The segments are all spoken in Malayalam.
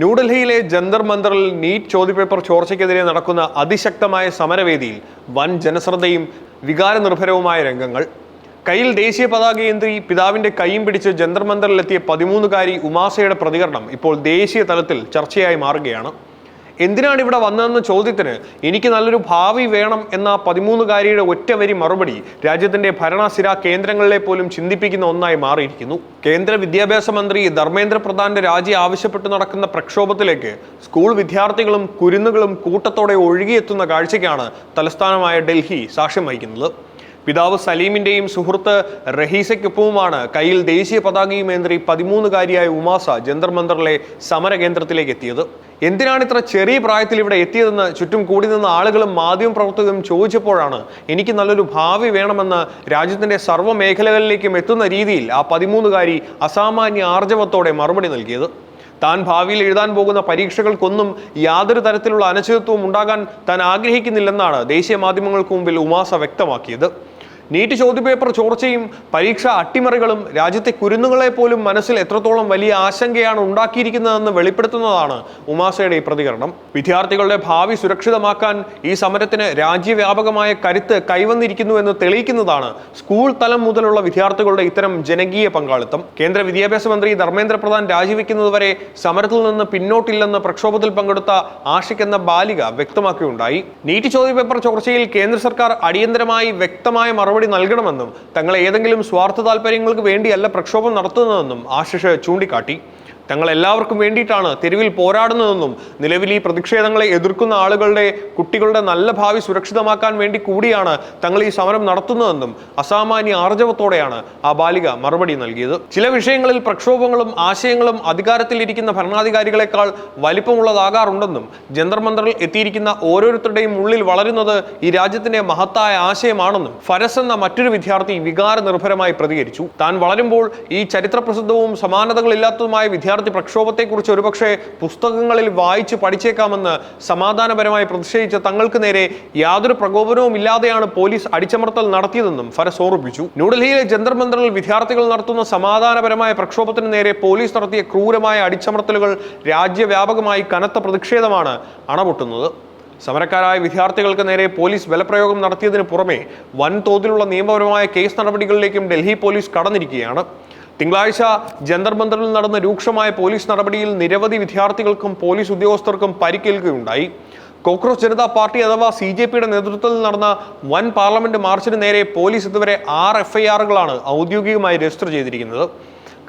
ന്യൂഡൽഹിയിലെ ജന്തർ മന്ദറിൽ നീറ്റ് ചോദ്യപേപ്പർ ചോർച്ചയ്ക്കെതിരെ നടക്കുന്ന അതിശക്തമായ സമരവേദിയിൽ വൻ ജനശ്രദ്ധയും വികാരനിർഭരവുമായ രംഗങ്ങൾ. കയ്യിൽ ദേശീയ പതാകയേന്തി പിതാവിന്റെ കൈയും പിടിച്ച് ജന്തർ മന്ദറിലെത്തിയ 13-കാരി ഉമാസയുടെ പ്രതികരണം ഇപ്പോൾ ദേശീയ തലത്തിൽ ചർച്ചയായി മാറുകയാണ്. എന്തിനാണ് ഇവിടെ വന്നതെന്ന ചോദ്യത്തിന് എനിക്ക് നല്ലൊരു ഭാവി വേണം എന്ന 13-കാരിയുടെ ഒറ്റവരി മറുപടി രാജ്യത്തിന്റെ ഭരണസിരാ കേന്ദ്രങ്ങളിലെ പോലും ചിന്തിപ്പിക്കുന്ന ഒന്നായി മാറിയിരിക്കുന്നു. കേന്ദ്ര വിദ്യാഭ്യാസ മന്ത്രി ധർമ്മേന്ദ്ര പ്രധാന്റെ രാജി ആവശ്യപ്പെട്ട് നടക്കുന്ന പ്രക്ഷോഭത്തിലേക്ക് സ്കൂൾ വിദ്യാർത്ഥികളും കുരുന്നുകളും കൂട്ടത്തോടെ ഒഴുകിയെത്തുന്ന കാഴ്ചയ്ക്കാണ് തലസ്ഥാനമായ ഡൽഹി സാക്ഷ്യം വഹിക്കുന്നത്. പിതാവ് സലീമിന്റെയും സുഹൃത്ത് റഹീസയ്ക്കൊപ്പവുമാണ് കയ്യിൽ ദേശീയ പതാകയുമേന്തി 13-കാരിയായ ഉമാസ ജന്തർ മന്ദറിലെ സമരകേന്ദ്രത്തിലേക്ക് എത്തിയത്. എന്തിനാണ് ഇത്ര ചെറിയ പ്രായത്തിൽ ഇവിടെ എത്തിയതെന്ന് ചുറ്റും കൂടി നിന്ന ആളുകളും മാധ്യമപ്രവർത്തകരും ചോദിച്ചപ്പോഴാണ് എനിക്ക് നല്ലൊരു ഭാവി വേണമെന്ന് രാജ്യത്തിന്റെ സർവ്വ മേഖലകളിലേക്കും എത്തുന്ന രീതിയിൽ ആ 13-കാരി അസാമാന്യ ആർജവത്തോടെ മറുപടി നൽകിയത്. താൻ ഭാവിയിൽ എഴുതാൻ പോകുന്ന പരീക്ഷകൾക്കൊന്നും യാതൊരു തരത്തിലുള്ള അനിശ്ചിതത്വവും ഉണ്ടാകാൻ താൻ ആഗ്രഹിക്കുന്നില്ലെന്നാണ് ദേശീയ മാധ്യമങ്ങൾക്ക് മുമ്പിൽ ഉമാസ വ്യക്തമാക്കിയത്. നീറ്റ് ചോദ്യപേപ്പർ ചോർച്ചയും പരീക്ഷാ അട്ടിമറികളും രാജ്യത്തെ കുരുന്നുകളെ പോലും മനസ്സിൽ എത്രത്തോളം വലിയ ആശങ്കയാണ് ഉണ്ടാക്കിയിരിക്കുന്നതെന്ന് വെളിപ്പെടുത്തുന്നതാണ് ഉമാസയുടെ ഈ പ്രതികരണം. വിദ്യാർത്ഥികളുടെ ഭാവി സുരക്ഷിതമാക്കാൻ ഈ സമരത്തിന് രാജ്യവ്യാപകമായ കരുത്ത് കൈവന്നിരിക്കുന്നുവെന്ന് തെളിയിക്കുന്നതാണ് സ്കൂൾ തലം മുതലുള്ള വിദ്യാർത്ഥികളുടെ ഇത്തരം ജനകീയ പങ്കാളിത്തം. കേന്ദ്ര വിദ്യാഭ്യാസ മന്ത്രി ധർമ്മേന്ദ്ര പ്രധാൻ രാജിവെക്കുന്നതുവരെ സമരത്തിൽ നിന്ന് പിന്നോട്ടില്ലെന്ന് പ്രക്ഷോഭത്തിൽ പങ്കെടുത്ത ആഷിഖ് എന്ന ബാലിക വ്യക്തമാക്കുകയുണ്ടായി. നീറ്റ് ചോദ്യപേപ്പർ ചോർച്ചയിൽ കേന്ദ്ര സർക്കാർ അടിയന്തരമായി വ്യക്തമായ മറുപടി നൽകണമെന്നും തങ്ങളെ ഏതെങ്കിലും സ്വാർത്ഥ താല്പര്യങ്ങൾക്ക് വേണ്ടിയല്ല പ്രക്ഷോഭം നടത്തുന്നതെന്നും ആശിഷ് ചൂണ്ടിക്കാട്ടി. തങ്ങൾ എല്ലാവർക്കും വേണ്ടിയിട്ടാണ് തെരുവിൽ പോരാടുന്നതെന്നും നിലവിൽ ഈ പ്രതിഷേധങ്ങളെ എതിർക്കുന്ന ആളുകളുടെ കുട്ടികളുടെ നല്ല ഭാവി സുരക്ഷിതമാക്കാൻ വേണ്ടി കൂടിയാണ് തങ്ങൾ ഈ സമരം നടത്തുന്നതെന്നും അസാമാന്യ ആർജവത്തോടെയാണ് ആ ബാലിക മറുപടി നൽകിയത്. ചില വിഷയങ്ങളിൽ പ്രക്ഷോഭങ്ങളും ആശയങ്ങളും അധികാരത്തിലിരിക്കുന്ന ഭരണാധികാരികളെക്കാൾ വലിപ്പമുള്ളതാകാറുണ്ടെന്നും ജന്തർ മന്ദറിൽ എത്തിയിരിക്കുന്ന ഓരോരുത്തരുടെയും ഉള്ളിൽ വളരുന്നത് ഈ രാജ്യത്തിന്റെ മഹത്തായ ആശയമാണെന്നും ഫരസ് എന്ന മറ്റൊരു വിദ്യാർത്ഥി വികാരനിർഭരമായി പ്രതികരിച്ചു. താൻ വളരുമ്പോൾ ഈ ചരിത്രപ്രസിദ്ധവും സമാനതകളില്ലാത്തതുമായ വിദ്യാർത്ഥി പ്രക്ഷോഭത്തെക്കുറിച്ച് ഒരുപക്ഷെ പുസ്തകങ്ങളിൽ വായിച്ച് പഠിച്ചേക്കാമെന്ന് സമാധാനപരമായി പ്രതിഷേധിച്ച തങ്ങൾക്ക് നേരെ യാതൊരു പ്രകോപനവും ഇല്ലാതെയാണ് പോലീസ് അടിച്ചമർത്തൽ നടത്തിയതെന്നും ഫരസ് ഓർമ്മിപ്പിച്ചു. ന്യൂഡൽഹിയിലെ ജന്തർ മന്ദറിൽ വിദ്യാർത്ഥികൾ നടത്തുന്ന സമാധാനപരമായ പ്രക്ഷോഭത്തിന് നേരെ പോലീസ് നടത്തിയ ക്രൂരമായ അടിച്ചമർത്തലുകൾ രാജ്യവ്യാപകമായി കനത്ത പ്രതിഷേധമാണ് അണപൊട്ടുന്നത്. സമരക്കാരായ വിദ്യാർത്ഥികൾക്ക് നേരെ പോലീസ് ബലപ്രയോഗം നടത്തിയതിനു പുറമെ വൻതോതിലുള്ള നിയമപരമായ കേസ് നടപടികളിലേക്കും ഡൽഹി പോലീസ് കടന്നിരിക്കുകയാണ്. തിങ്കളാഴ്ച ജന്തർ മന്ദറിൽ നടന്ന രൂക്ഷമായ പോലീസ് നടപടിയിൽ നിരവധി വിദ്യാർത്ഥികൾക്കും പോലീസ് ഉദ്യോഗസ്ഥർക്കും പരിക്കേൽക്കുകയുണ്ടായി. കോക്രോച്ച് ജനതാ പാർട്ടി അഥവാ CJPയുടെ നേതൃത്വത്തിൽ നടന്ന വൻ പാർലമെന്റ് മാർച്ചിന് നേരെ പോലീസ് ഇതുവരെ 6 FIRകളാണ് ഔദ്യോഗികമായി രജിസ്റ്റർ ചെയ്തിരിക്കുന്നത്.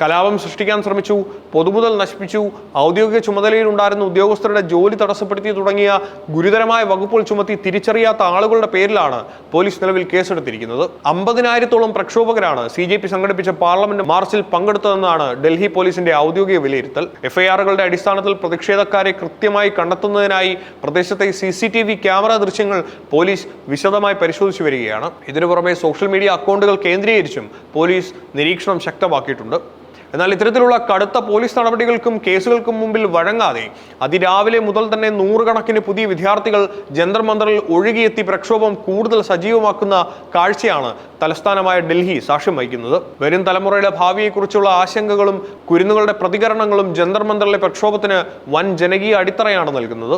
കലാപം സൃഷ്ടിക്കാൻ ശ്രമിച്ചു, പൊതുമുതൽ നശിപ്പിച്ചു, ഔദ്യോഗിക ചുമതലയിലുണ്ടായിരുന്ന ഉദ്യോഗസ്ഥരുടെ ജോലി തടസ്സപ്പെടുത്തി തുടങ്ങിയ ഗുരുതരമായ വകുപ്പുകൾ ചുമത്തി തിരിച്ചറിയാത്ത ആളുകളുടെ പേരിലാണ് പോലീസ് നിലവിൽ കേസെടുത്തിരിക്കുന്നത്. 50,000-ഓളം പ്രക്ഷോഭകരാണ് CJP സംഘടിപ്പിച്ച പാർലമെന്റ് മാർച്ചിൽ പങ്കെടുത്തതെന്നാണ് ഡൽഹി പോലീസിന്റെ ഔദ്യോഗിക വിലയിരുത്തൽ. FIRകളുടെ അടിസ്ഥാനത്തിൽ പ്രതിഷേധക്കാരെ കൃത്യമായി കണ്ടെത്തുന്നതിനായി പ്രദേശത്തെ CCTV ക്യാമറ ദൃശ്യങ്ങൾ പോലീസ് വിശദമായി പരിശോധിച്ചു വരികയാണ്. ഇതിനു പുറമെ സോഷ്യൽ മീഡിയ അക്കൗണ്ടുകൾ കേന്ദ്രീകരിച്ചും പോലീസ് നിരീക്ഷണം ശക്തമാക്കിയിട്ടുണ്ട്. എന്നാൽ ഇത്തരത്തിലുള്ള കടുത്ത പോലീസ് നടപടികൾക്കും കേസുകൾക്കും മുമ്പിൽ വഴങ്ങാതെ അതിരാവിലെ മുതൽ തന്നെ നൂറുകണക്കിന് പുതിയ വിദ്യാർത്ഥികൾ ജന്തർ മന്ദറിൽ ഒഴുകിയെത്തി പ്രക്ഷോഭം കൂടുതൽ സജീവമാക്കുന്ന കാഴ്ചയാണ് തലസ്ഥാനമായ ഡൽഹി സാക്ഷ്യം വഹിക്കുന്നത്. വരും തലമുറയുടെ ഭാവിയെക്കുറിച്ചുള്ള ആശങ്കകളും കുരുന്നുകളുടെ പ്രതികരണങ്ങളും ജന്തർ മന്ദറിലെ പ്രക്ഷോഭത്തിന് വൻ ജനകീയ അടിത്തറയാണ് നൽകുന്നത്.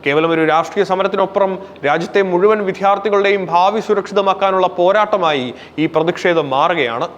കേവലം ഒരു രാഷ്ട്രീയ സമരത്തിനൊപ്പം രാജ്യത്തെ മുഴുവൻ വിദ്യാർത്ഥികളുടെയും ഭാവി സുരക്ഷിതമാക്കാനുള്ള പോരാട്ടമായി ഈ പ്രതിഷേധം മാറുകയാണ്.